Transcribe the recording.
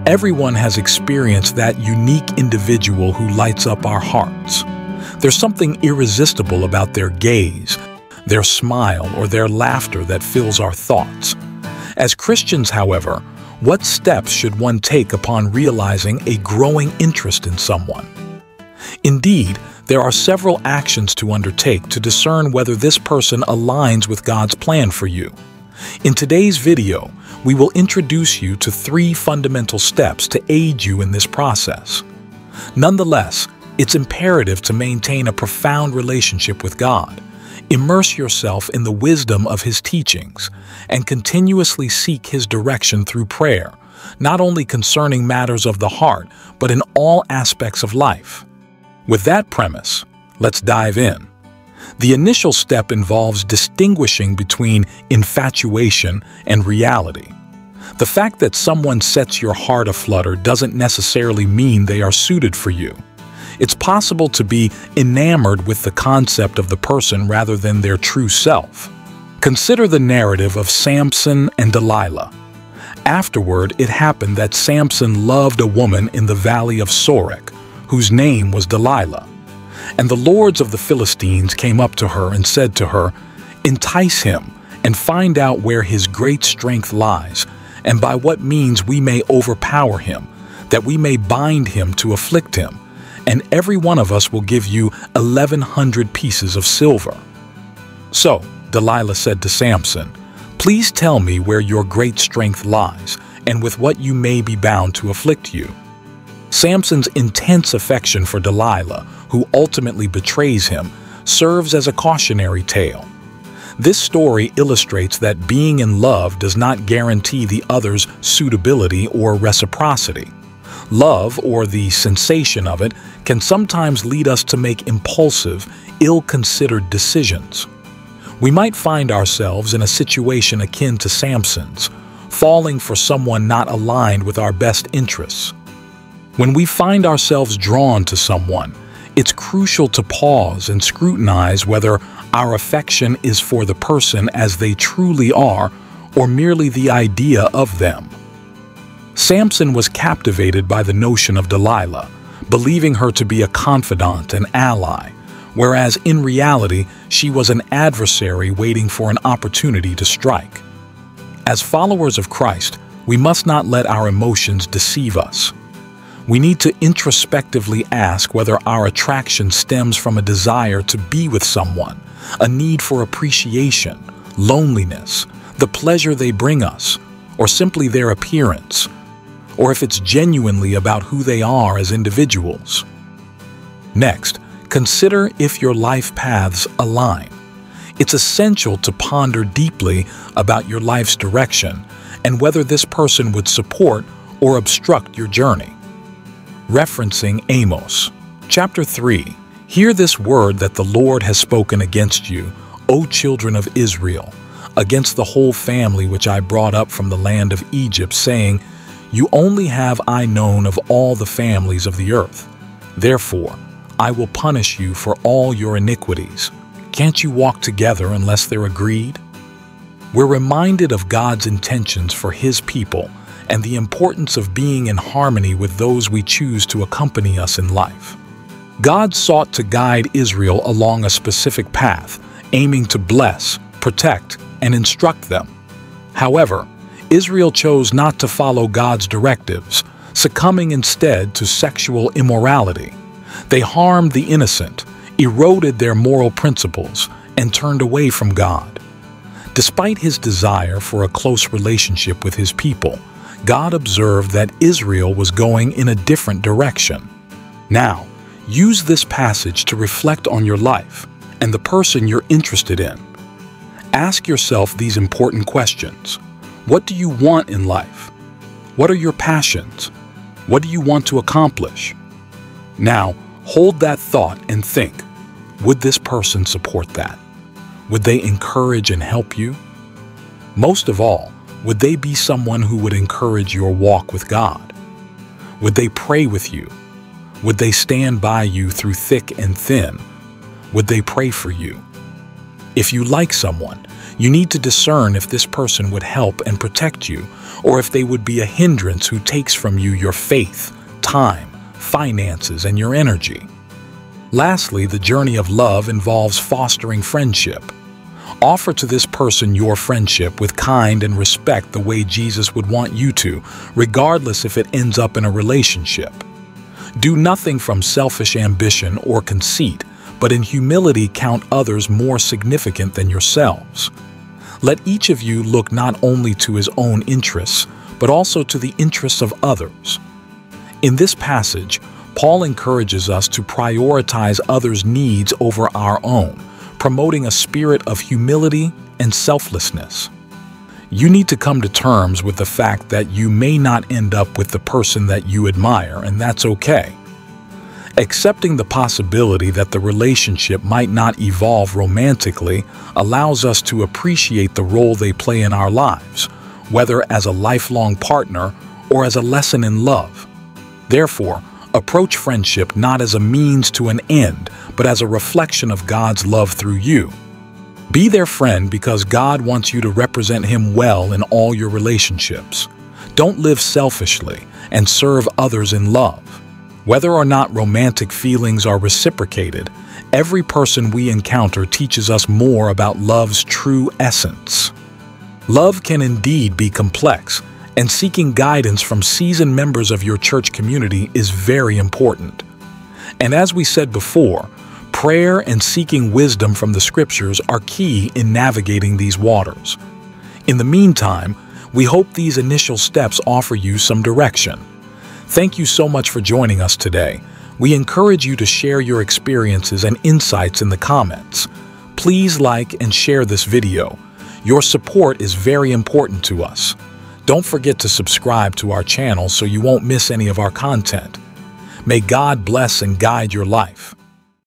Everyone has experienced that unique individual who lights up our hearts. There's something irresistible about their gaze, their smile, or their laughter that fills our thoughts. As Christians, however, what steps should one take upon realizing a growing interest in someone? Indeed, there are several actions to undertake to discern whether this person aligns with God's plan for you. In today's video, we will introduce you to 3 fundamental steps to aid you in this process. Nonetheless, it's imperative to maintain a profound relationship with God. Immerse yourself in the wisdom of His teachings and continuously seek His direction through prayer, not only concerning matters of the heart, but in all aspects of life. With that premise, let's dive in. The initial step involves distinguishing between infatuation and reality. The fact that someone sets your heart aflutter doesn't necessarily mean they are suited for you. It's possible to be enamored with the concept of the person rather than their true self. Consider the narrative of Samson and Delilah. Afterward, it happened that Samson loved a woman in the valley of Sorek, whose name was Delilah. And the lords of the Philistines came up to her and said to her, "Entice him and find out where his great strength lies, and by what means we may overpower him, that we may bind him to afflict him, and every one of us will give you 1,100 pieces of silver." So Delilah said to Samson, "Please tell me where your great strength lies, and with what you may be bound to afflict you." Samson's intense affection for Delilah, who ultimately betrays him, serves as a cautionary tale. This story illustrates that being in love does not guarantee the other's suitability or reciprocity. Love, or the sensation of it, can sometimes lead us to make impulsive, ill-considered decisions. We might find ourselves in a situation akin to Samson's, falling for someone not aligned with our best interests. When we find ourselves drawn to someone, it's crucial to pause and scrutinize whether our affection is for the person as they truly are or merely the idea of them. Samson was captivated by the notion of Delilah, believing her to be a confidant and ally, whereas in reality she was an adversary waiting for an opportunity to strike. As followers of Christ, we must not let our emotions deceive us. We need to introspectively ask whether our attraction stems from a desire to be with someone, a need for appreciation, loneliness, the pleasure they bring us, or simply their appearance, or if it's genuinely about who they are as individuals. Next, consider if your life paths align. It's essential to ponder deeply about your life's direction and whether this person would support or obstruct your journey. Referencing Amos, chapter 3, "Hear this word that the Lord has spoken against you, O children of Israel, against the whole family which I brought up from the land of Egypt, saying, You only have I known of all the families of the earth. Therefore, I will punish you for all your iniquities. Can't you walk together unless they're agreed?" We're reminded of God's intentions for His people and the importance of being in harmony with those we choose to accompany us in life. God sought to guide Israel along a specific path, aiming to bless, protect, and instruct them. However, Israel chose not to follow God's directives, succumbing instead to sexual immorality. They harmed the innocent, eroded their moral principles, and turned away from God. Despite His desire for a close relationship with His people, God observed that Israel was going in a different direction. Now, use this passage to reflect on your life and the person you're interested in. Ask yourself these important questions. What do you want in life? What are your passions? What do you want to accomplish? Now, hold that thought and think, would this person support that? Would they encourage and help you? Most of all, would they be someone who would encourage your walk with God? Would they pray with you? Would they stand by you through thick and thin? Would they pray for you? If you like someone, you need to discern if this person would help and protect you, or if they would be a hindrance who takes from you your faith, time, finances, and your energy. Lastly, the journey of love involves fostering friendship. Offer to this person your friendship with kind and respect the way Jesus would want you to, regardless if it ends up in a relationship. Do nothing from selfish ambition or conceit, but in humility count others more significant than yourselves. Let each of you look not only to his own interests, but also to the interests of others. In this passage, Paul encourages us to prioritize others' needs over our own, promoting a spirit of humility and selflessness. You need to come to terms with the fact that you may not end up with the person that you admire, and that's okay. Accepting the possibility that the relationship might not evolve romantically allows us to appreciate the role they play in our lives, whether as a lifelong partner or as a lesson in love. Therefore, approach friendship not as a means to an end, but as a reflection of God's love through you. Be their friend because God wants you to represent Him well in all your relationships. Don't live selfishly and serve others in love. Whether or not romantic feelings are reciprocated, every person we encounter teaches us more about love's true essence. Love can indeed be complex, and seeking guidance from seasoned members of your church community is very important. And as we said before, prayer and seeking wisdom from the Scriptures are key in navigating these waters. In the meantime, we hope these initial steps offer you some direction. Thank you so much for joining us today. We encourage you to share your experiences and insights in the comments. Please like and share this video. Your support is very important to us. Don't forget to subscribe to our channel so you won't miss any of our content. May God bless and guide your life.